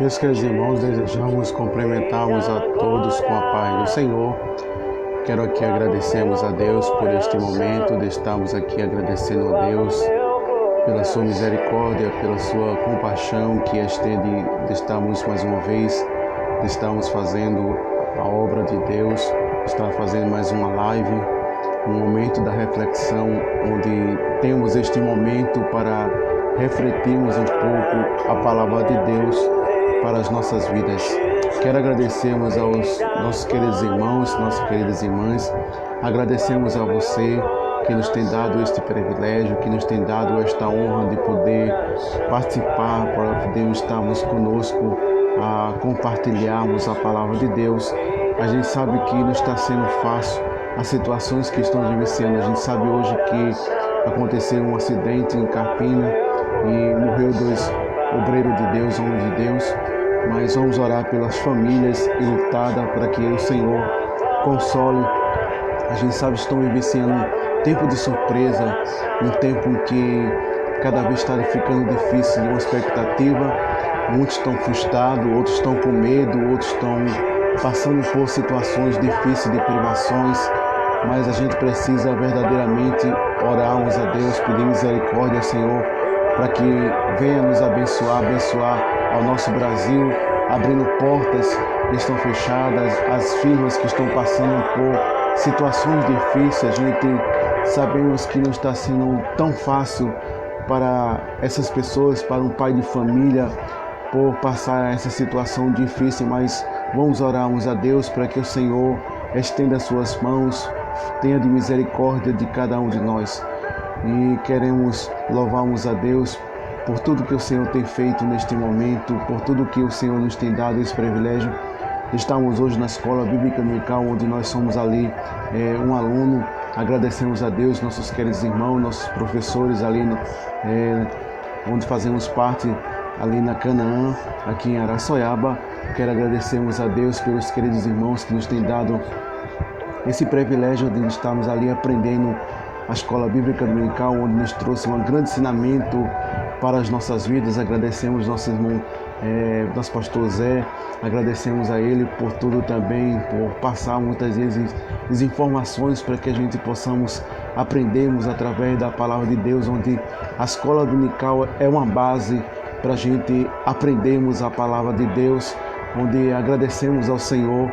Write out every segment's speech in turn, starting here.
Meus queridos irmãos, desejamos cumprimentarmos a todos com a paz do Senhor. Quero aqui agradecermos a Deus por este momento de estarmos aqui agradecendo a Deus pela sua misericórdia, pela sua compaixão que estende de estarmos mais uma vez, de estarmos fazendo a obra de Deus, estar fazendo mais uma live, um momento da reflexão, onde temos este momento para refletirmos um pouco a palavra de Deus para as nossas vidas. Quero agradecermos aos nossos queridos irmãos, nossas queridas irmãs, agradecemos a você que nos tem dado este privilégio, que nos tem dado esta honra de poder participar, para podermos estarmos conosco, a compartilharmos a palavra de Deus. A gente sabe que não está sendo fácil as situações que estão vivenciando. A gente sabe hoje que aconteceu um acidente em Carpina e morreu 2 obreiros de Deus, homens de Deus. Mas vamos orar pelas famílias e lutar para que o Senhor console. A gente sabe que estão vivenciando um tempo de surpresa, um tempo em que cada vez está ficando difícil, uma expectativa. Muitos estão frustrados, outros estão com medo, outros estão passando por situações difíceis de privações. Mas a gente precisa verdadeiramente orarmos a Deus, pedir misericórdia ao Senhor, para que venha nos abençoar ao nosso Brasil, abrindo portas que estão fechadas, as firmas que estão passando por situações difíceis. A gente sabemos que não está sendo tão fácil para essas pessoas, para um pai de família, por passar essa situação difícil, mas vamos orarmos a Deus para que o Senhor estenda as suas mãos, tenha de misericórdia de cada um de nós. E queremos louvarmos a Deus por tudo que o Senhor tem feito neste momento, por tudo que o Senhor nos tem dado esse privilégio. Estamos hoje na Escola Bíblica Dominical, onde nós somos ali um aluno. Agradecemos a Deus, nossos queridos irmãos, nossos professores ali, onde fazemos parte ali na Canaã, aqui em Araçoiaba. Quero agradecermos a Deus pelos queridos irmãos que nos têm dado esse privilégio de estarmos ali aprendendo a Escola Bíblica Dominical, onde nos trouxe um grande ensinamento para as nossas vidas. Agradecemos nosso irmão, nosso pastor Zé, agradecemos a ele por tudo também, por passar muitas vezes as informações para que a gente possamos aprendermos através da palavra de Deus, onde a Escola Dominical é uma base para a gente aprendermos a palavra de Deus, onde agradecemos ao Senhor,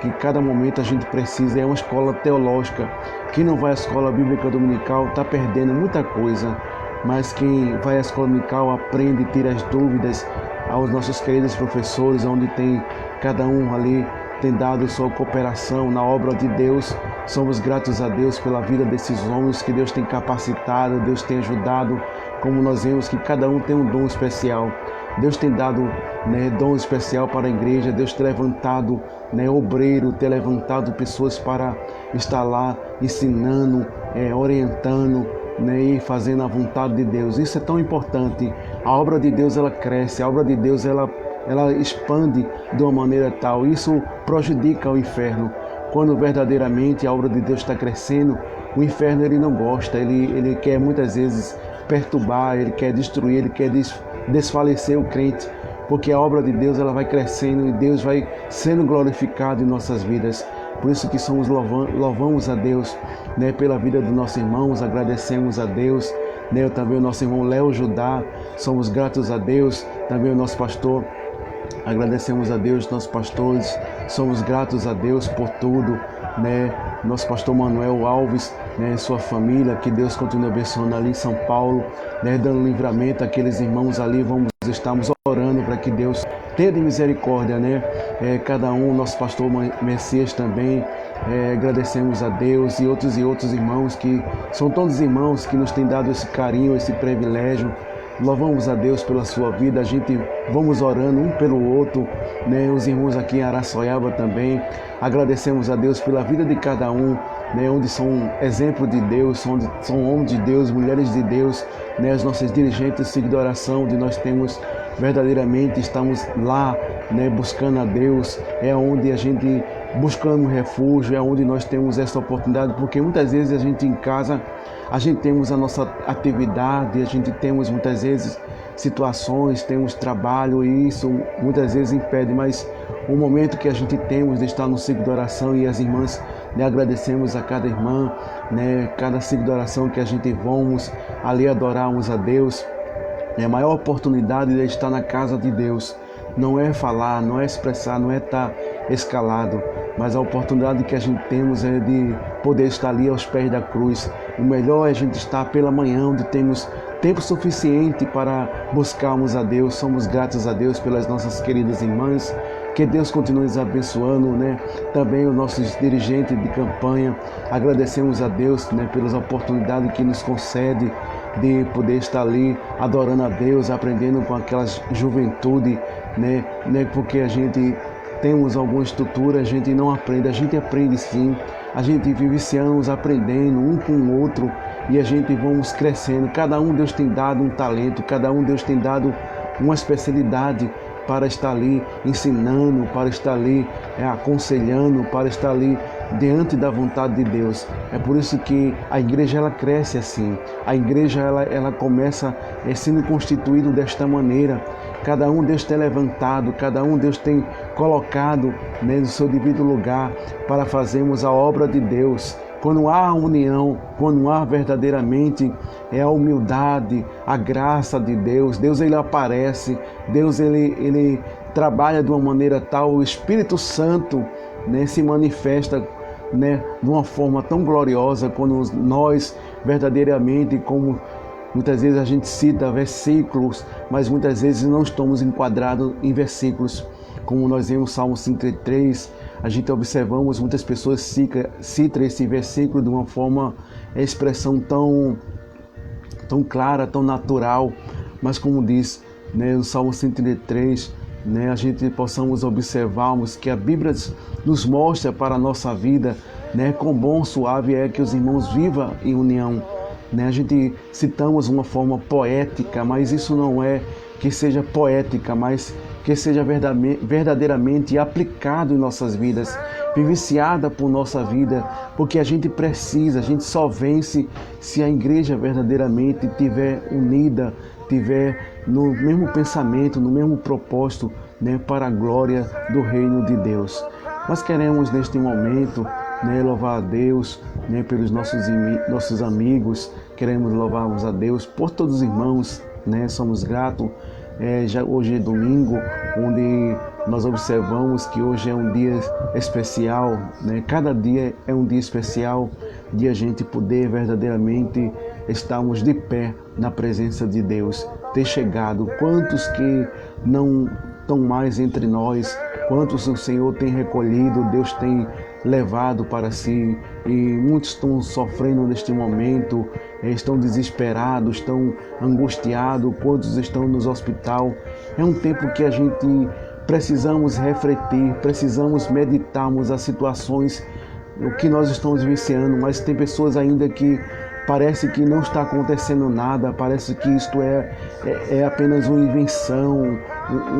que cada momento a gente precisa. É uma escola teológica. Quem não vai à Escola Bíblica Dominical está perdendo muita coisa, mas quem vai à Escola Dominical aprende, tira as dúvidas aos nossos queridos professores, onde tem cada um ali tem dado sua cooperação na obra de Deus. Somos gratos a Deus pela vida desses homens que Deus tem capacitado, Deus tem ajudado, como nós vemos que cada um tem um dom especial. Deus tem dado dom especial para a igreja, Deus tem levantado obreiro, tem levantado pessoas para estar lá ensinando, orientando, e fazendo a vontade de Deus. Isso é tão importante. A obra de Deus ela cresce, a obra de Deus ela expande de uma maneira tal. Isso prejudica o inferno. Quando verdadeiramente a obra de Deus está crescendo, o inferno ele não gosta, ele quer muitas vezes perturbar, ele quer destruir, ele quer desfalecer o crente, porque a obra de Deus ela vai crescendo e Deus vai sendo glorificado em nossas vidas. Por isso que louvamos a Deus, pela vida dos nossos irmãos, agradecemos a Deus, também o nosso irmão Léo Judá, somos gratos a Deus, também o nosso pastor, agradecemos a Deus, nossos pastores, somos gratos a Deus por tudo, nosso pastor Manuel Alves, sua família, que Deus continue abençoando ali em São Paulo, dando livramento àqueles irmãos ali. Estamos orando para que Deus tenha de misericórdia, cada um, nosso pastor Messias também, agradecemos a Deus e outros irmãos que são todos irmãos que nos têm dado esse carinho, esse privilégio. Louvamos a Deus pela sua vida, a gente vamos orando um pelo outro, os irmãos aqui em Araçoiaba também, agradecemos a Deus pela vida de cada um, onde são exemplo de Deus, onde são homens de Deus, mulheres de Deus, as nossas dirigentes, filhos de oração, onde nós temos verdadeiramente, estamos lá, buscando a Deus, é onde a gente buscando refúgio, é onde nós temos essa oportunidade, porque muitas vezes a gente em casa, a gente temos a nossa atividade, a gente temos muitas vezes situações, temos trabalho e isso muitas vezes impede, mas o momento que a gente temos de estar no ciclo de oração e as irmãs, agradecemos a cada irmã, cada ciclo de oração que a gente vamos ali adorarmos a Deus. A maior oportunidade de estar na casa de Deus não é falar, não é expressar, não é estar escalado, mas a oportunidade que a gente temos é de poder estar ali aos pés da cruz. O melhor é a gente estar pela manhã, onde temos tempo suficiente para buscarmos a Deus. Somos gratos a Deus pelas nossas queridas irmãs. Que Deus continue nos abençoando, Também os nossos dirigentes de campanha. Agradecemos a Deus, pelas oportunidades que nos concede de poder estar ali adorando a Deus, aprendendo com aquela juventude, Porque a gente temos alguma estrutura, a gente não aprende, a gente aprende sim, a gente vive esse anos aprendendo um com o outro e a gente vamos crescendo. Cada um Deus tem dado um talento, cada um Deus tem dado uma especialidade para estar ali ensinando, para estar ali aconselhando, para estar ali diante da vontade de Deus. É por isso que a igreja ela cresce assim. A igreja ela começa sendo constituída desta maneira. Cada um Deus tem levantado, cada um Deus tem colocado no seu devido lugar para fazermos a obra de Deus. Quando há união, quando há verdadeiramente a humildade, a graça de Deus, Deus ele aparece, Deus ele trabalha de uma maneira tal, o Espírito Santo se manifesta de uma forma tão gloriosa quando nós verdadeiramente, como muitas vezes a gente cita versículos, mas muitas vezes não estamos enquadrados em versículos. Como nós vemos Salmo 53, a gente observamos muitas pessoas citam esse versículo de uma forma, expressão tão clara, tão natural, mas como diz no Salmo 103, a gente possamos observarmos que a Bíblia nos mostra para a nossa vida, quão bom, suave é que os irmãos vivam em união. A gente citamos uma forma poética, mas isso não é que seja poética, mas que seja verdadeiramente aplicado em nossas vidas, vivenciada por nossa vida, porque a gente só vence se a igreja verdadeiramente estiver unida, estiver no mesmo pensamento, no mesmo propósito, para a glória do reino de Deus. Nós queremos neste momento louvar a Deus pelos nossos amigos, queremos louvarmos a Deus por todos os irmãos, somos gratos. Hoje é domingo, onde nós observamos que hoje é um dia especial, Cada dia é um dia especial de a gente poder verdadeiramente estarmos de pé na presença de Deus, ter chegado. Quantos que não estão mais entre nós, quantos o Senhor tem recolhido, Deus tem levado para si, e muitos estão sofrendo neste momento, estão desesperados, estão angustiados, quantos estão nos hospital. É um tempo que a gente precisamos refletir, precisamos meditarmos as situações, o que nós estamos vivenciando, mas tem pessoas ainda que parece que não está acontecendo nada, parece que isto é apenas uma invenção,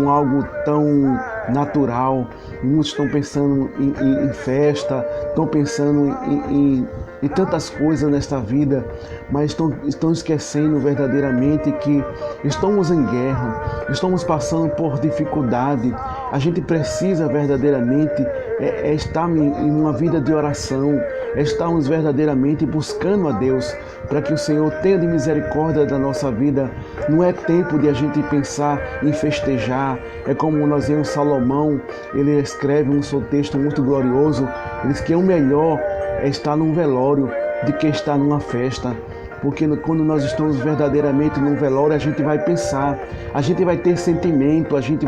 algo tão natural. Muitos estão pensando em festa, estão pensando em tantas coisas nesta vida, mas estão esquecendo verdadeiramente que estamos em guerra, estamos passando por dificuldade. A gente precisa verdadeiramente estar em uma vida de oração, estarmos verdadeiramente buscando a Deus, para que o Senhor tenha de misericórdia da nossa vida. Não é tempo de a gente pensar em festejar. É como nós vemos Salomão, ele escreve um seu texto muito glorioso, ele diz que o melhor é estar num velório do que estar numa festa. Porque quando nós estamos verdadeiramente num velório, a gente vai pensar, a gente vai ter sentimento, a gente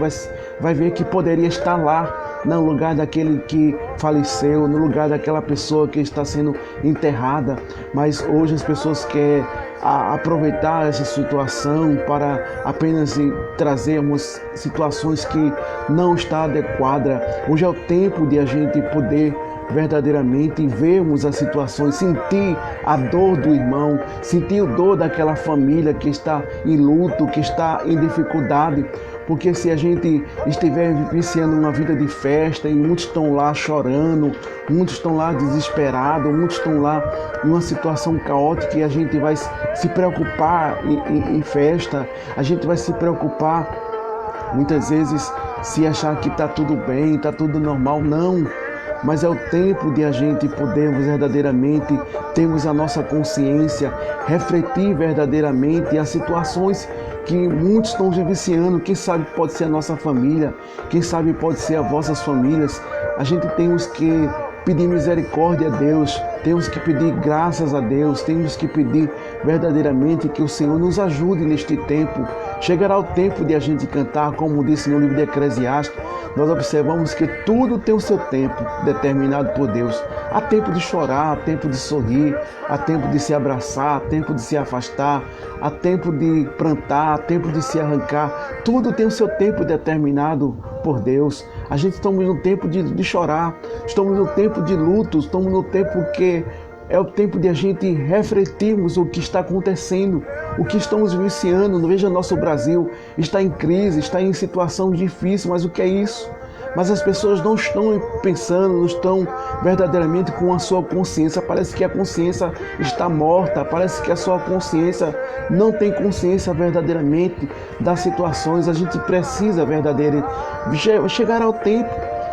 vai ver que poderia estar lá, no lugar daquele que faleceu, no lugar daquela pessoa que está sendo enterrada. Mas hoje as pessoas querem aproveitar essa situação para apenas trazermos situações que não está adequada. Hoje é o tempo de a gente poder verdadeiramente vermos as situações, sentir a dor do irmão, sentir a dor daquela família que está em luto, que está em dificuldade, porque se a gente estiver vivenciando uma vida de festa e muitos estão lá chorando, muitos estão lá desesperados, muitos estão lá em uma situação caótica e a gente vai se preocupar em festa, a gente vai se preocupar muitas vezes se achar que está tudo bem, está tudo normal. Não, mas é o tempo de a gente podermos verdadeiramente termos a nossa consciência, refletir verdadeiramente as situações que muitos estão vivenciando. Quem sabe pode ser a nossa família, quem sabe pode ser as vossas famílias. A gente temos que pedir misericórdia a Deus, temos que pedir graças a Deus, temos que pedir verdadeiramente que o Senhor nos ajude neste tempo. Chegará o tempo de a gente cantar, como disse no livro de Eclesiastes, nós observamos que tudo tem o seu tempo determinado por Deus. Há tempo de chorar, há tempo de sorrir, há tempo de se abraçar, há tempo de se afastar, há tempo de plantar, há tempo de se arrancar. Tudo tem o seu tempo determinado por Deus. A gente estamos no tempo de chorar, estamos no tempo de luto, estamos no tempo que é o tempo de a gente refletirmos o que está acontecendo, o que estamos vivenciando. Veja, nosso Brasil está em crise, está em situação difícil, mas o que é isso? Mas as pessoas não estão pensando, não estão verdadeiramente com a sua consciência. Parece que a consciência está morta, parece que a sua consciência não tem consciência verdadeiramente das situações. A gente precisa verdadeiramente. Chegará o tempo,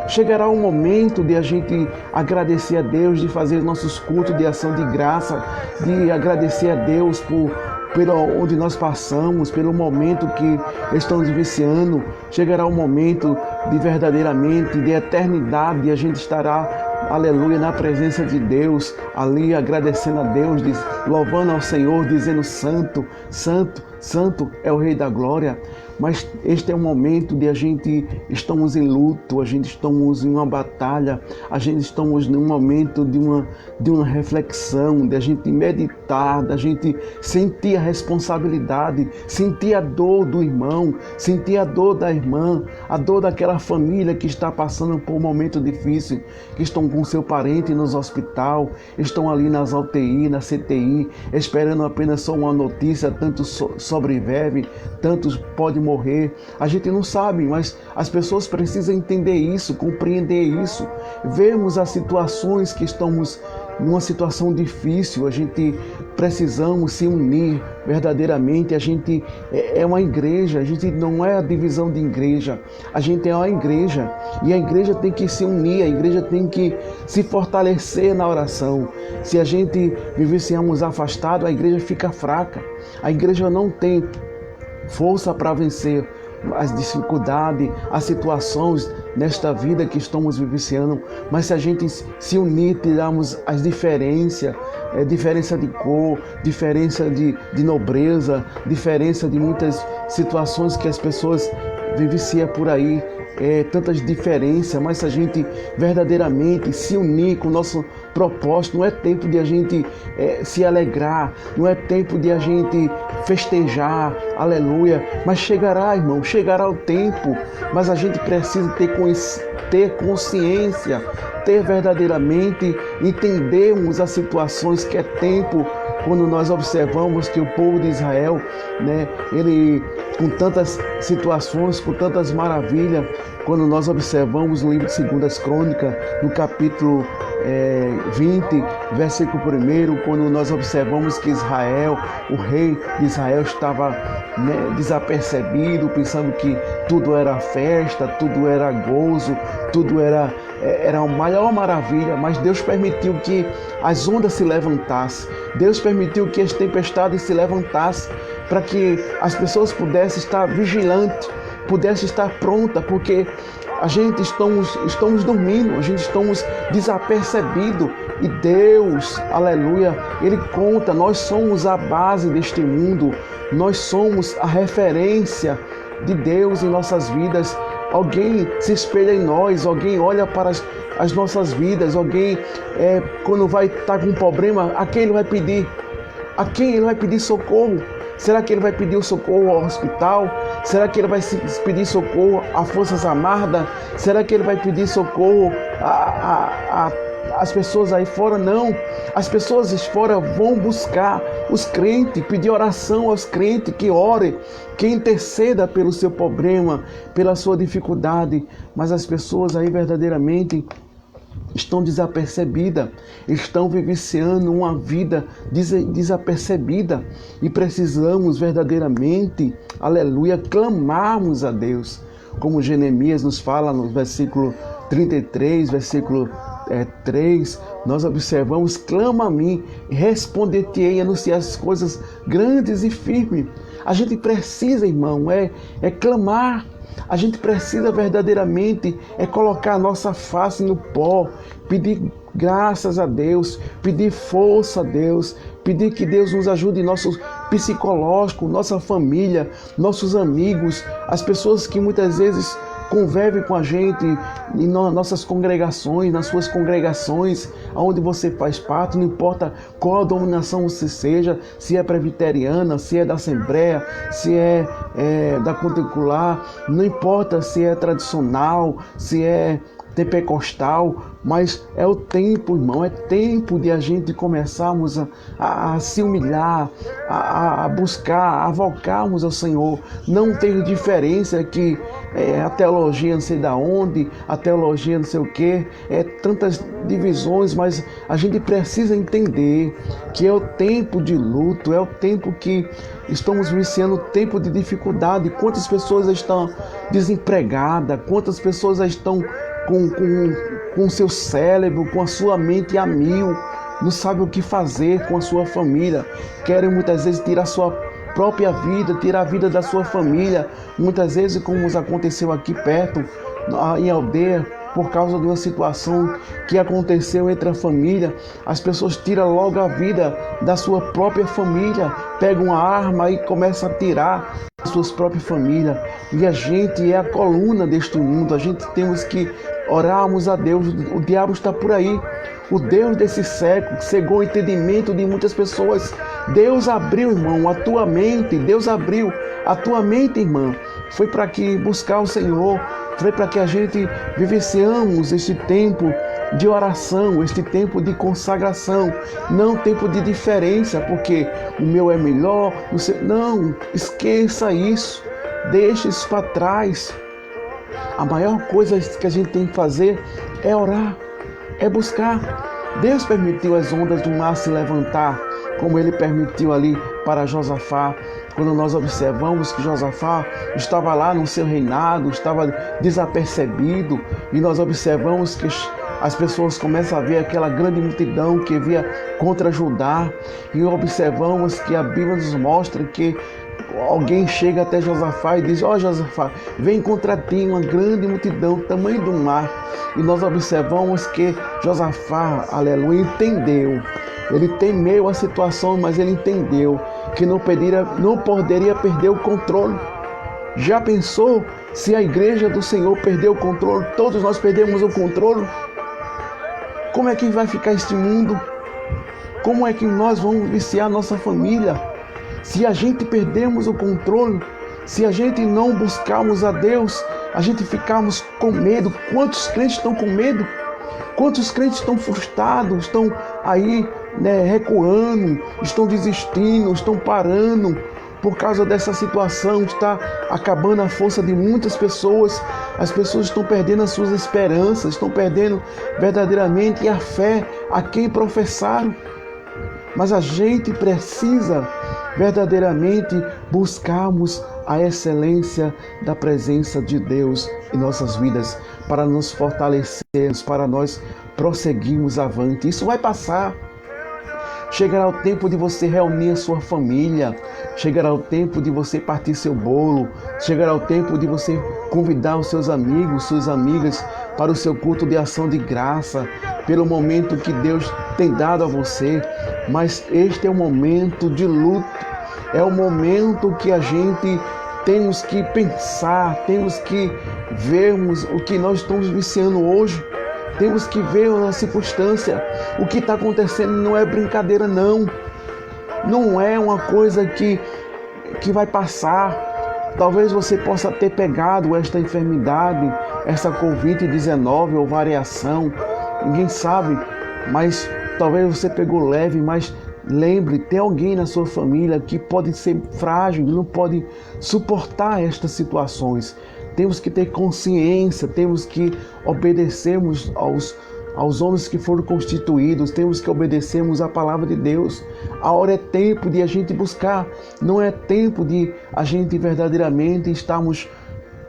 chegará o momento de a gente agradecer a Deus, de fazer nossos cultos de ação de graça, de agradecer a Deus pelo onde nós passamos, pelo momento que estamos vivenciando. Chegará o momento de verdadeiramente, de eternidade, a gente estará, aleluia, na presença de Deus, ali agradecendo a Deus, louvando ao Senhor, dizendo: Santo, Santo, Santo é o Rei da Glória. Mas este é um momento de a gente estamos em luto, a gente estamos em uma batalha, a gente estamos num momento de uma reflexão, de a gente meditar, da gente sentir a responsabilidade, sentir a dor do irmão, sentir a dor da irmã, a dor daquela família que está passando por um momento difícil, que estão com seu parente nos hospital, estão ali nas UTI, na CTI, esperando apenas só uma notícia, tantos sobrevivem, tantos podem morrer. A gente não sabe, mas as pessoas precisam entender isso, compreender isso. Vemos as situações que estamos numa situação difícil, a gente precisamos se unir verdadeiramente. A gente é uma igreja, a gente não é a divisão de igreja, a gente é uma igreja e a igreja tem que se unir, a igreja tem que se fortalecer na oração. Se a gente vivenciamos afastado, a igreja fica fraca, a igreja não tem força para vencer as dificuldades, as situações nesta vida que estamos vivenciando. Mas se a gente se unir, tirarmos as diferenças, diferença de cor, diferença de nobreza, diferença de muitas situações que as pessoas vivenciam por aí, tantas diferenças, mas se a gente verdadeiramente se unir com o nosso propósito, não é tempo de a gente se alegrar, não é tempo de a gente festejar, aleluia, mas chegará, irmão, chegará o tempo, mas a gente precisa ter consciência, ter verdadeiramente, entendermos as situações que é tempo. Quando nós observamos que o povo de Israel, ele com tantas situações, com tantas maravilhas, quando nós observamos no livro de 2 Crônicas, no capítulo 20, versículo 1, quando nós observamos que Israel, o rei de Israel estava desapercebido, pensando que tudo era festa, tudo era gozo, tudo era a maior maravilha, mas Deus permitiu que as ondas se levantassem, Deus permitiu que as tempestades se levantassem, para que as pessoas pudessem estar vigilantes, pudessem estar prontas, porque a gente estamos dormindo, a gente estamos desapercebidos, e Deus, aleluia, Ele conta, nós somos a base deste mundo, nós somos a referência de Deus em nossas vidas. Alguém se espelha em nós, alguém olha para as nossas vidas, alguém quando vai estar com um problema, a quem ele vai pedir? A quem ele vai pedir socorro? Será que ele vai pedir o socorro ao hospital? Será que ele vai pedir socorro a Forças Armadas? Será que ele vai pedir socorro as pessoas aí fora não. As pessoas aí fora vão buscar os crentes, pedir oração aos crentes, que ore, que interceda pelo seu problema, pela sua dificuldade. Mas as pessoas aí verdadeiramente estão desapercebidas, estão vivenciando uma vida desapercebida, e precisamos verdadeiramente, aleluia, clamarmos a Deus, como Jeremias nos fala no versículo 33, versículo 3, nós observamos: clama a mim, responder-te-ei, anunciar as coisas grandes e firmes. A gente precisa, irmão, clamar. A gente precisa verdadeiramente colocar a nossa face no pó, pedir graças a Deus, pedir força a Deus, pedir que Deus nos ajude em nosso psicológico, nossa família, nossos amigos, as pessoas que muitas vezes convivem com a gente em nossas congregações, nas suas congregações, onde você faz parte, não importa qual a denominação você seja, se é presbiteriana, se é da Assembleia, se é da Contempolar, não importa se é tradicional, se é pentecostal, mas é o tempo, irmão, é tempo de a gente começarmos a se humilhar, a buscar, a vocarmos ao Senhor. Não tem diferença que a teologia não sei da onde, a teologia não sei o que, tantas divisões, mas a gente precisa entender que é o tempo de luto, é o tempo que estamos vivenciando, tempo de dificuldade. Quantas pessoas estão desempregadas, quantas pessoas estão com o seu cérebro, com a sua mente a mil, não sabe o que fazer com a sua família, querem muitas vezes tirar a sua própria vida, tirar a vida da sua família, muitas vezes, como nos aconteceu aqui perto, em Aldeia, por causa de uma situação que aconteceu entre a família. As pessoas tiram logo a vida da sua própria família, pegam uma arma e começam a tirar as suas próprias famílias. E a gente é a coluna deste mundo, a gente temos que orarmos a Deus. O diabo está por aí, o Deus desse século, que cegou o entendimento de muitas pessoas. Deus abriu, irmão, a tua mente, Deus abriu a tua mente, irmã. Foi para que buscar o Senhor, foi para que a gente vivenciamos este tempo de oração, este tempo de consagração, não tempo de diferença, porque o meu é melhor, não, esqueça isso, deixe isso para trás. A maior coisa que a gente tem que fazer é orar, é buscar. Deus permitiu as ondas do mar se levantar, como Ele permitiu ali para Josafá. Quando nós observamos que Josafá estava lá no seu reinado, estava desapercebido, e nós observamos que as pessoas começam a ver aquela grande multidão que via contra Judá, e observamos que a Bíblia nos mostra que alguém chega até Josafá e diz: ó Josafá, vem contra ti uma grande multidão, tamanho do mar. E nós observamos que Josafá, aleluia, entendeu. Ele temeu a situação, mas ele entendeu que não poderia perder o controle. Já pensou se a igreja do Senhor perder o controle? Todos nós perdemos o controle. Como é que vai ficar este mundo? Como é que nós vamos viciar nossa família? Se a gente perdermos o controle, se a gente não buscarmos a Deus, a gente ficarmos com medo. Quantos crentes estão com medo? Quantos crentes estão frustrados, estão aí recuando, estão desistindo, estão parando por causa dessa situação? Está acabando a força de muitas pessoas. As pessoas estão perdendo as suas esperanças, estão perdendo verdadeiramente a fé a quem professaram. Mas a gente precisa verdadeiramente buscarmos a excelência da presença de Deus em nossas vidas, para nos fortalecermos, para nós prosseguirmos avante. Isso vai passar. Chegará o tempo de você reunir a sua família, chegará o tempo de você partir seu bolo, chegará o tempo de você convidar os seus amigos, suas amigas para o seu culto de ação de graça, pelo momento que Deus tem dado a você. Mas este é um momento de luto, é o momento que a gente temos que pensar, temos que vermos o que nós estamos viciando hoje. Temos que ver a circunstância. O que está acontecendo não é brincadeira, não. Não é uma coisa que vai passar. Talvez você possa ter pegado esta enfermidade, essa Covid-19 ou variação. Ninguém sabe. mas talvez você pegou leve, mas lembre, tem alguém na sua família que pode ser frágil, não pode suportar estas situações. Temos que ter consciência, temos que obedecermos aos homens que foram constituídos, temos que obedecermos à palavra de Deus. A hora é tempo de a gente buscar, não é tempo de a gente verdadeiramente estarmos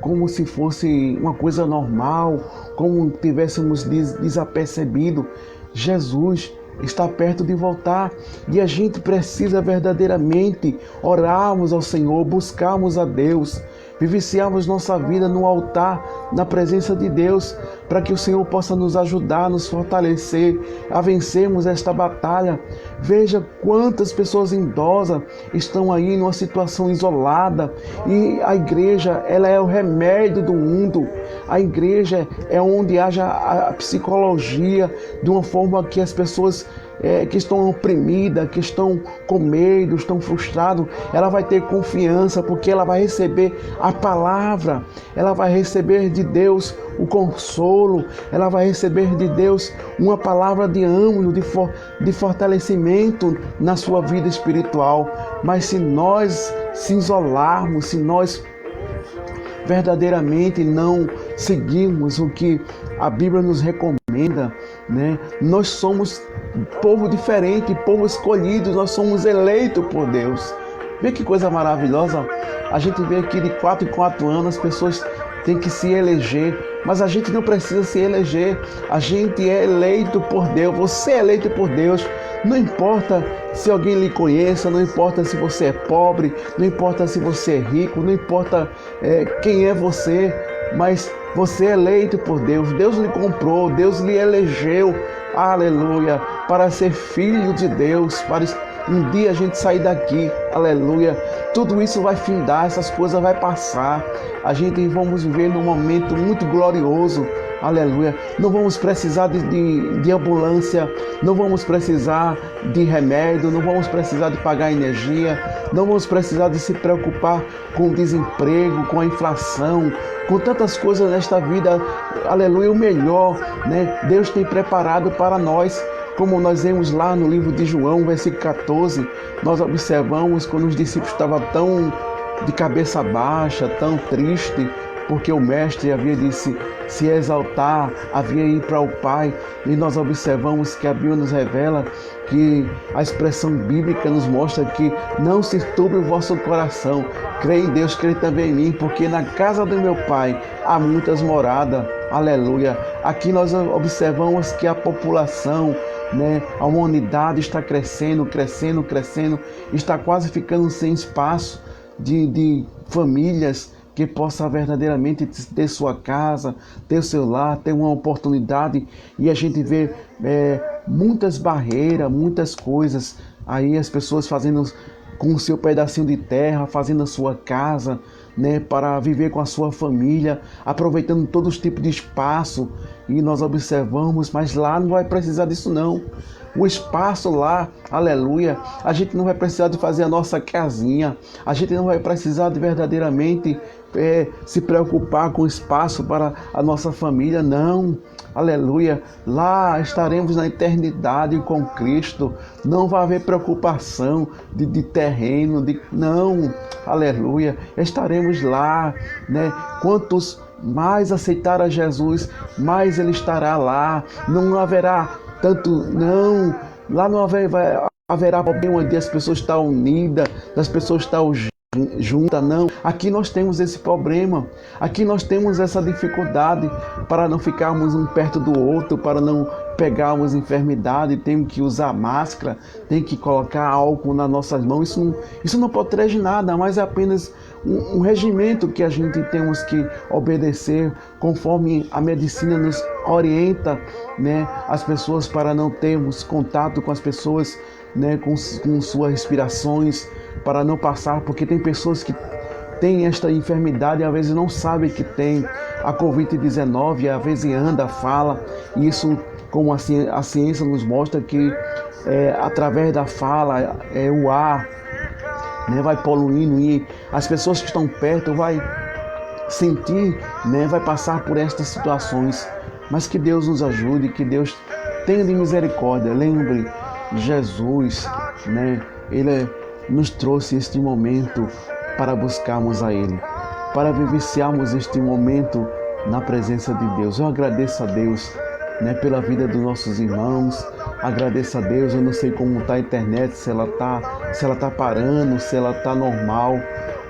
como se fosse uma coisa normal, como tivéssemos desapercebido. Jesus está perto de voltar e a gente precisa verdadeiramente orarmos ao Senhor, buscarmos a Deus, vivenciarmos nossa vida no altar, na presença de Deus, para que o Senhor possa nos ajudar, nos fortalecer a vencermos esta batalha. Veja quantas pessoas idosas estão aí numa situação isolada e a igreja, ela é o remédio do mundo. A igreja é onde haja a psicologia de uma forma que as pessoas que estão oprimidas, que estão com medo, estão frustrados, ela vai ter confiança porque ela vai receber a palavra, ela vai receber de Deus o consolo, ela vai receber de Deus uma palavra de ânimo, de fortalecimento na sua vida espiritual. Mas se nós se isolarmos, se nós verdadeiramente não seguirmos o que a Bíblia nos recomenda, né? Nós somos povo diferente, povo escolhido, nós somos eleitos por Deus. Vê que coisa maravilhosa. A gente vê aqui de 4 em 4 anos as pessoas têm que se eleger, mas a gente não precisa se eleger. A gente é eleito por Deus. Você é eleito por Deus. Não importa se alguém lhe conheça, não importa se você é pobre, não importa se você é rico, não importa quem é você, mas você é eleito por Deus. Deus lhe comprou, Deus lhe elegeu, aleluia, para ser filho de Deus, para um dia a gente sair daqui, aleluia. Tudo isso vai findar, essas coisas vai passar. A gente vamos viver num momento muito glorioso, aleluia. Não vamos precisar de ambulância, não vamos precisar de remédio, não vamos precisar de pagar energia, não vamos precisar de se preocupar com o desemprego, com a inflação, com tantas coisas nesta vida, aleluia. O melhor, né? Deus tem preparado para nós. Como nós vemos lá no livro de João, versículo 14, nós observamos quando os discípulos estavam tão de cabeça baixa, tão triste, porque o mestre havia disse se exaltar, havia ir para o Pai, e nós observamos que a Bíblia nos revela que a expressão bíblica nos mostra que não se turbe o vosso coração, crê em Deus, crê também em mim, porque na casa do meu Pai há muitas moradas, aleluia. Aqui nós observamos que a população, né, a humanidade está crescendo, está quase ficando sem espaço de famílias que possa verdadeiramente ter sua casa, ter o seu lar, ter uma oportunidade. E a gente vê muitas barreiras, muitas coisas, aí as pessoas fazendo com o seu pedacinho de terra, fazendo a sua casa, né, para viver com a sua família, aproveitando todos os tipos de espaço, e nós observamos, mas lá não vai precisar disso não. O espaço lá, aleluia, a gente não vai precisar de fazer a nossa casinha, a gente não vai precisar de verdadeiramente se preocupar com espaço para a nossa família, não, aleluia. Lá estaremos na eternidade com Cristo, não vai haver preocupação de terreno, não, aleluia, estaremos lá, né? Quantos mais aceitar a Jesus, mais Ele estará lá, não haverá tanto, não, lá não haverá problema de as pessoas estar unidas, das pessoas estar juntas, não. Aqui nós temos esse problema, aqui nós temos essa dificuldade para não ficarmos um perto do outro, para não pegarmos enfermidade, temos que usar máscara, tem que colocar álcool nas nossas mãos. Isso não protege nada, mas é apenas um regimento que a gente temos que obedecer conforme a medicina nos orienta, né, as pessoas, para não termos contato com as pessoas, né, com suas respirações, para não passar, porque tem pessoas que têm esta enfermidade e às vezes não sabem que tem a Covid-19, às vezes anda, fala, e isso, como a ciência nos mostra, que através da fala, o ar, né, vai poluindo, e as pessoas que estão perto vai sentir, né, vai passar por estas situações. Mas que Deus nos ajude, que Deus tenha de misericórdia. Lembre, Jesus, né? Ele nos trouxe este momento para buscarmos a Ele, para vivenciarmos este momento na presença de Deus. Eu agradeço a Deus, né, pela vida dos nossos irmãos. Agradeço a Deus. Eu não sei como está a internet, se ela tá parando, se ela está normal,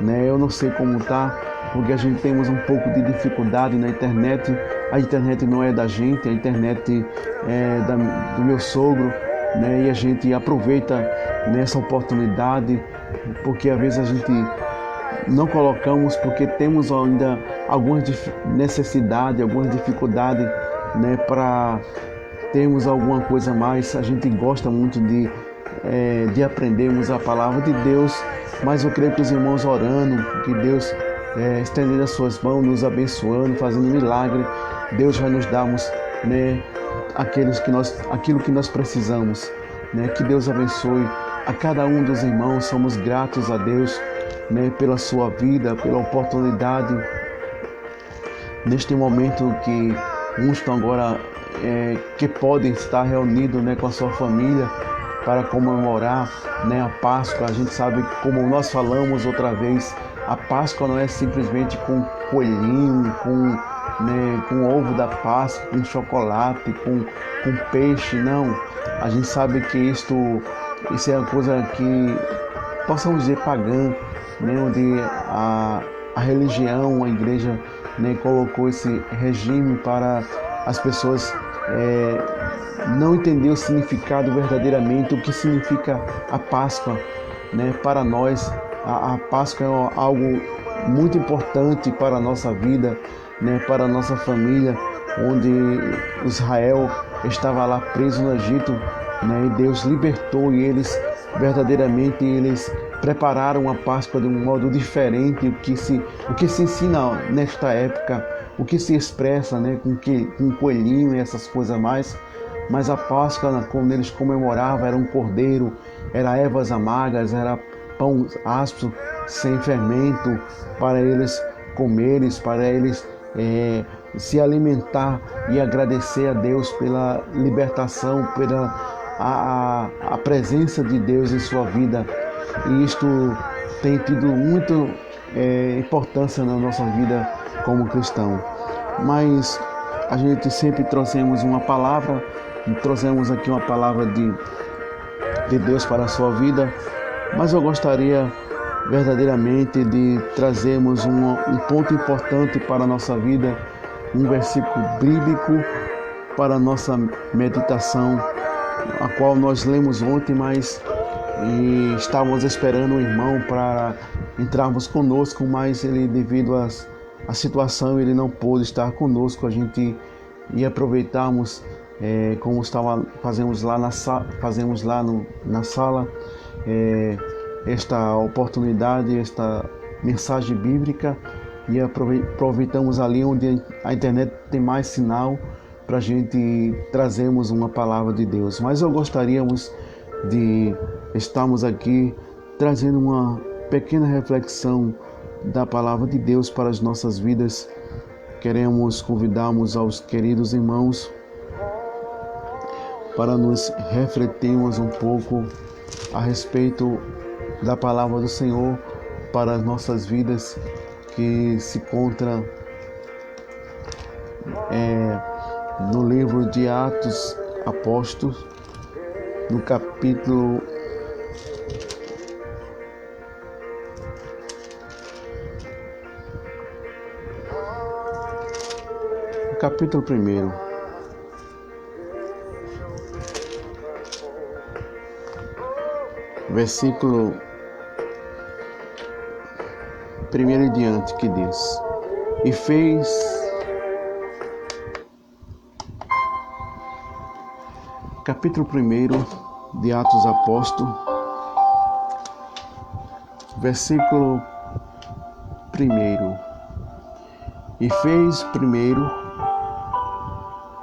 né? Eu não sei como está, porque a gente temos um pouco de dificuldade na internet. A internet não é da gente, a internet é do meu sogro, né? E a gente aproveita nessa oportunidade, porque às vezes a gente não colocamos, porque temos ainda algumas necessidades, algumas dificuldades, né, para termos alguma coisa a mais. A gente gosta muito de aprendermos a palavra de Deus, mas eu creio que os irmãos orando, que Deus estendendo as suas mãos, nos abençoando, fazendo milagre, Deus vai nos darmos, né, aquilo que nós precisamos, né? Que Deus abençoe a cada um dos irmãos. Somos gratos a Deus, né, pela sua vida, pela oportunidade neste momento que uns estão agora que podem estar reunidos, né, com a sua família para comemorar, né, a Páscoa. A gente sabe, como nós falamos outra vez, a Páscoa não é simplesmente com coelhinho, com ovo da Páscoa, com chocolate, com peixe, não. A gente sabe que isso é uma coisa que possamos dizer pagã, né, onde a religião, a igreja, né, colocou esse regime para as pessoas não entender o significado verdadeiramente, o que significa a Páscoa, né? Para nós, a Páscoa é algo muito importante para a nossa vida, né? Para a nossa família, onde Israel estava lá preso no Egito, né? E Deus libertou e eles prepararam a Páscoa de um modo diferente. O que se ensina nesta época, o que se expressa, né, com coelhinho e essas coisas mais. Mas a Páscoa, como eles comemoravam, era um cordeiro, era ervas amargas, era pão áspero, sem fermento, para eles comerem, para eles se alimentar e agradecer a Deus pela libertação, pela a presença de Deus em sua vida. E isto tem tido muita importância na nossa vida como cristão. Mas a gente sempre trouxemos uma palavra, trouxemos aqui uma palavra de Deus para a sua vida, mas eu gostaria verdadeiramente de trazermos um ponto importante para a nossa vida, um versículo bíblico para a nossa meditação, a qual nós lemos ontem, mas estávamos esperando um irmão para entrarmos conosco, mas ele, devido à situação, ele não pôde estar conosco. A gente ia aproveitarmos, como fazemos lá na sala, esta oportunidade, esta mensagem bíblica, e aproveitamos ali onde a internet tem mais sinal para a gente trazermos uma palavra de Deus. Mas eu gostaríamos de estarmos aqui trazendo uma pequena reflexão da palavra de Deus para as nossas vidas. Queremos convidarmos aos queridos irmãos para nos refletirmos um pouco a respeito da palavra do Senhor para as nossas vidas, que se encontra no livro de Atos Apóstolos, no capítulo 1, versículo 1 em diante, que diz: E fez... Capítulo 1 de Atos Apóstolos, versículo 1. E fez primeiro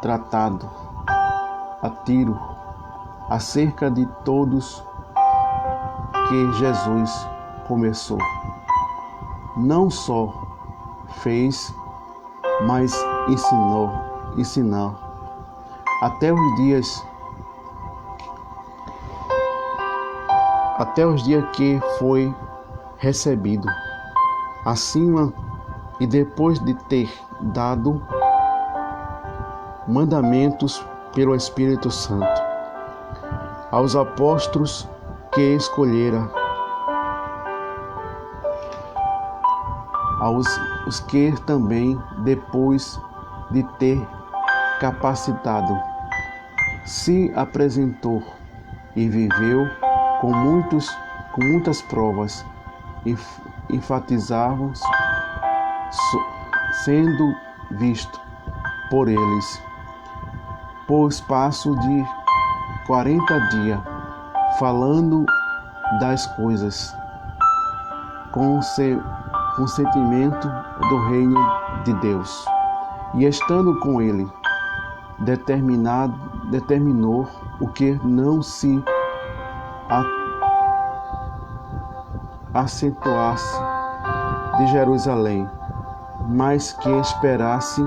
tratado a Tiro acerca de todos que Jesus começou. Não só fez, mas ensinou até os dias que foi recebido acima e depois de ter dado mandamentos pelo Espírito Santo aos apóstolos que escolhera, aos que também depois de ter capacitado se apresentou e viveu com muitas provas, enfatizavam, sendo visto por eles por espaço de 40 dias, falando das coisas com sentimento do reino de Deus. E estando com ele, determinou o que não se acentuasse de Jerusalém, mas que esperasse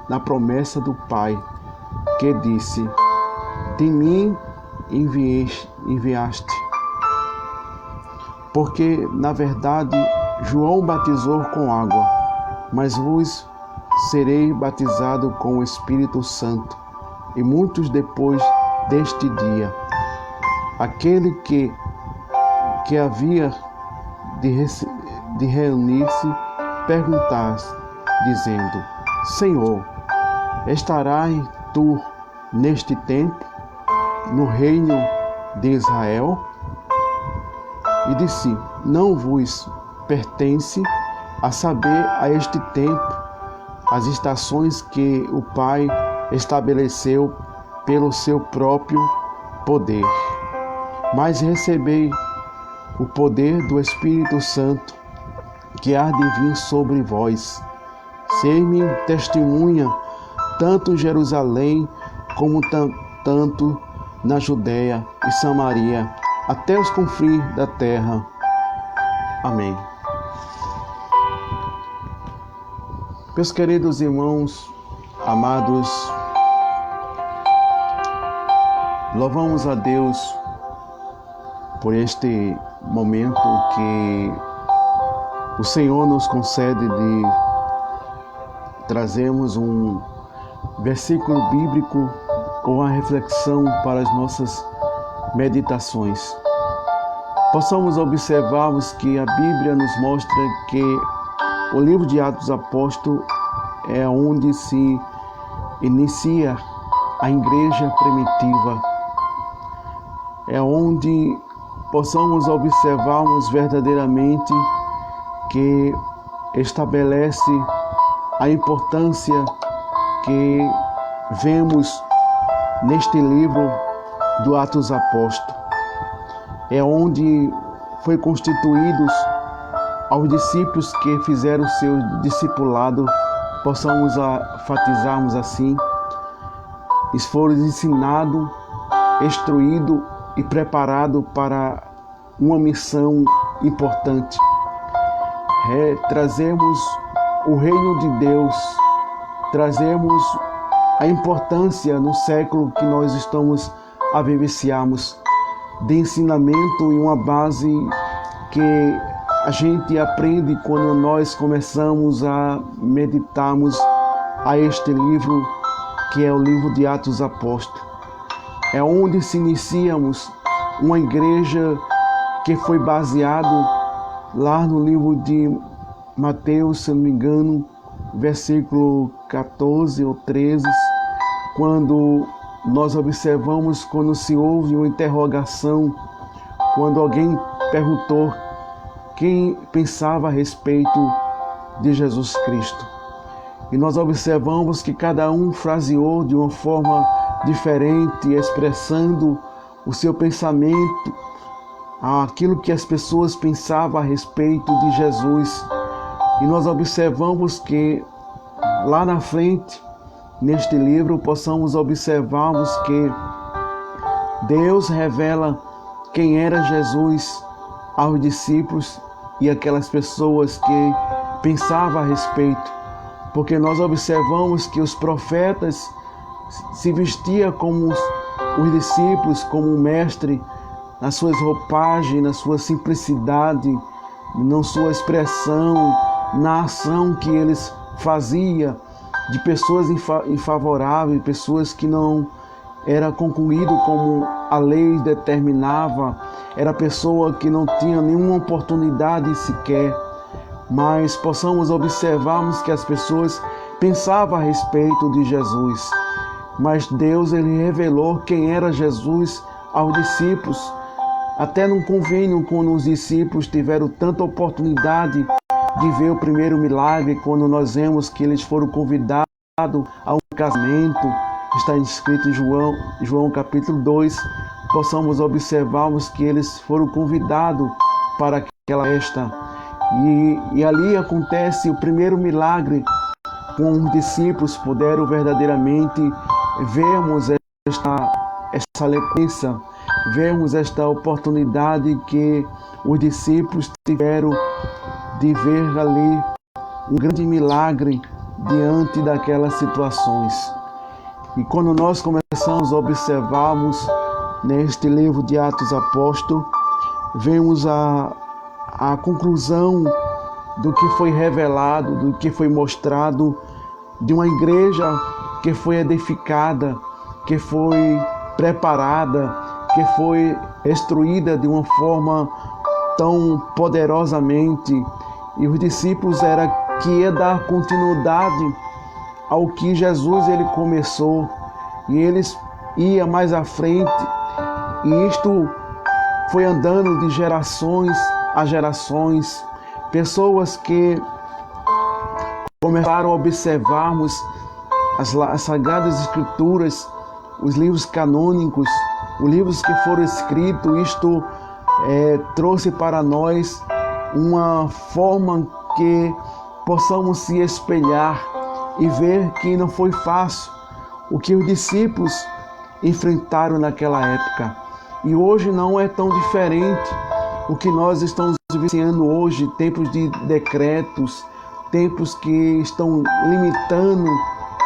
na promessa do Pai, que disse: de mim enviaste. Porque, na verdade, João batizou com água, mas vos serei batizado com o Espírito Santo, e muitos depois deste dia. Aquele que havia de reunir-se, perguntasse, dizendo: Senhor, estarás tu neste tempo, no reino de Israel? E disse: não vos pertence a saber a este tempo as estações que o Pai estabeleceu pelo seu próprio poder. Mas recebei o poder do Espírito Santo, que há de vir sobre vós. Ser-me testemunha, tanto em Jerusalém, como tanto na Judéia e Samaria, até os confins da terra. Amém. Meus queridos irmãos, amados, louvamos a Deus por este momento que o Senhor nos concede de trazermos um versículo bíblico ou uma reflexão para as nossas meditações. Possamos observarmos que a Bíblia nos mostra que o livro de Atos dos Apóstolos é onde se inicia a igreja primitiva. É onde possamos observarmos verdadeiramente que estabelece a importância que vemos neste livro do Atos dos Apóstolos. É onde foi constituídos aos discípulos que fizeram o seu discipulado, possamos enfatizarmos assim, eles foram ensinados, instruídos e preparados para uma missão importante. Trazemos o reino de Deus, trazemos a importância no século que nós estamos a vivenciarmos, de ensinamento e uma base que a gente aprende quando nós começamos a meditarmos a este livro, que é o livro de Atos dos Apóstolos. É onde se iniciamos uma igreja que foi baseado lá no livro de Mateus, se não me engano, versículo 14 ou 13, quando nós observamos quando se houve uma interrogação, quando alguém perguntou quem pensava a respeito de Jesus Cristo. E nós observamos que cada um fraseou de uma forma diferente, expressando o seu pensamento, aquilo que as pessoas pensavam a respeito de Jesus. E nós observamos que lá na frente, neste livro, possamos observarmos que Deus revela quem era Jesus aos discípulos e aquelas pessoas que pensavam a respeito, porque nós observamos que os profetas se vestiam como os discípulos, como o mestre, nas suas roupagens, na sua simplicidade, na sua expressão, na ação que eles faziam, de pessoas infavoráveis, pessoas que não era concluído como a lei determinava, era pessoa que não tinha nenhuma oportunidade sequer, mas possamos observarmos que as pessoas pensavam a respeito de Jesus, mas Deus ele revelou quem era Jesus aos discípulos, até num convênio quando os discípulos tiveram tanta oportunidade de ver o primeiro milagre, quando nós vemos que eles foram convidados a um casamento, está escrito em João capítulo 2, possamos observarmos que eles foram convidados para aquela festa. E ali acontece o primeiro milagre, com os discípulos puderam verdadeiramente vermos essa sequência, vermos esta oportunidade que os discípulos tiveram de ver ali um grande milagre diante daquelas situações. E quando nós começamos a observarmos neste livro de Atos Apóstolos, vemos a conclusão do que foi revelado, do que foi mostrado, de uma igreja que foi edificada, que foi preparada, que foi instruída de uma forma tão poderosamente. E os discípulos era que ia dar continuidade ao que Jesus ele começou, e eles iam mais à frente, e isto foi andando de gerações a gerações, pessoas que começaram a observarmos as Sagradas Escrituras, os livros canônicos, os livros que foram escritos. Isto trouxe para nós uma forma que possamos se espelhar e ver que não foi fácil o que os discípulos enfrentaram naquela época. E hoje não é tão diferente o que nós estamos vivenciando hoje, tempos de decretos, tempos que estão limitando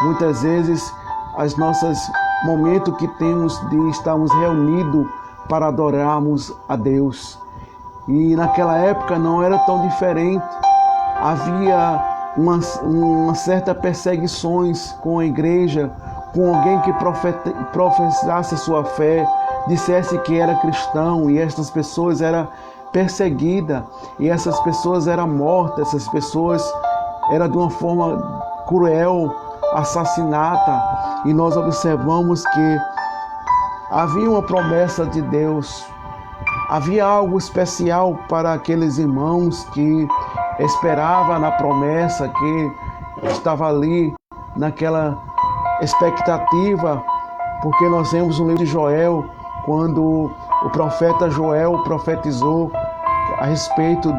muitas vezes as nossas momentos que temos de estarmos reunidos para adorarmos a Deus. E naquela época não era tão diferente. Havia uma certa perseguições com a igreja, com alguém que professasse sua fé, dissesse que era cristão, e estas pessoas eram perseguidas, e essas pessoas eram mortas, essas pessoas eram de uma forma cruel, assassinata. E nós observamos que havia uma promessa de Deus, havia algo especial para aqueles irmãos que esperavam na promessa, que estava ali naquela expectativa, porque nós vemos no livro de Joel, quando o profeta Joel profetizou a respeito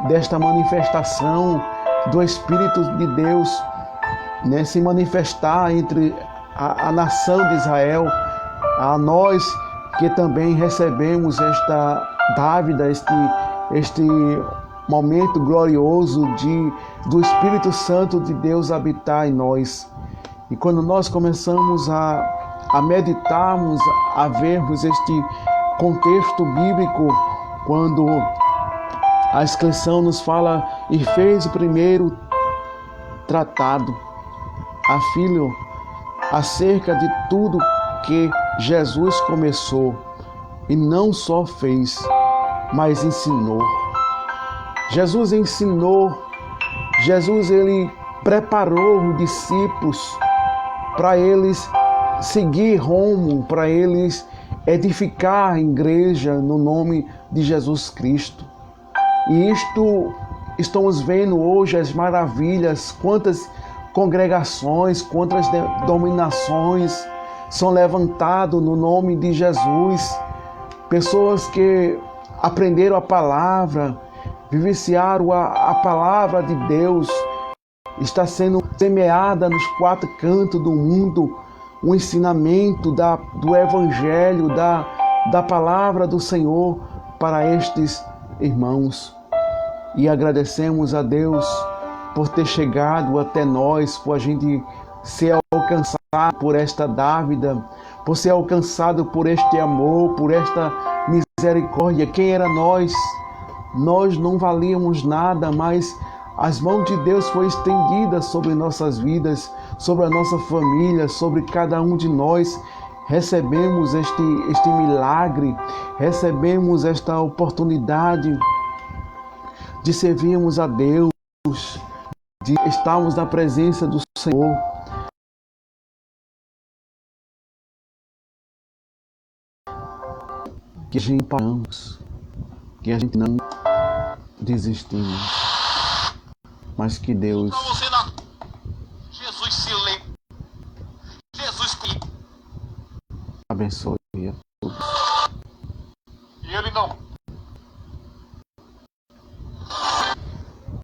desta manifestação do Espírito de Deus, né, se manifestar entre a nação de Israel, a nós que também recebemos esta dávida, este momento glorioso do Espírito Santo de Deus habitar em nós. E quando nós começamos a meditarmos, a vermos este contexto bíblico, quando a inscrição nos fala e fez o primeiro tratado, a filho, acerca de tudo que Jesus começou, e não só fez, mas ensinou. Jesus ensinou, Jesus ele preparou os discípulos para eles seguir rumo, para eles edificar a igreja no nome de Jesus Cristo. E isto estamos vendo hoje as maravilhas, quantas congregações, quantas denominações são levantadas no nome de Jesus. Pessoas que aprenderam a palavra, vivenciaram a palavra de Deus, está sendo semeada nos quatro cantos do mundo, o ensinamento do Evangelho, da palavra do Senhor para estes irmãos. E agradecemos a Deus por ter chegado até nós, por a gente ser alcançado por esta dávida, por ser alcançado por este amor, por esta misericórdia. Quem era nós? Nós não valíamos nada, mas as mãos de Deus foi estendida sobre nossas vidas, sobre a nossa família, sobre cada um de nós. Recebemos este milagre, recebemos esta oportunidade de servirmos a Deus, de estarmos na presença do Senhor. Que a gente paramos, que a gente não desistimos, mas que Deus Jesus se lê. Jesus abençoe a todos. e ele não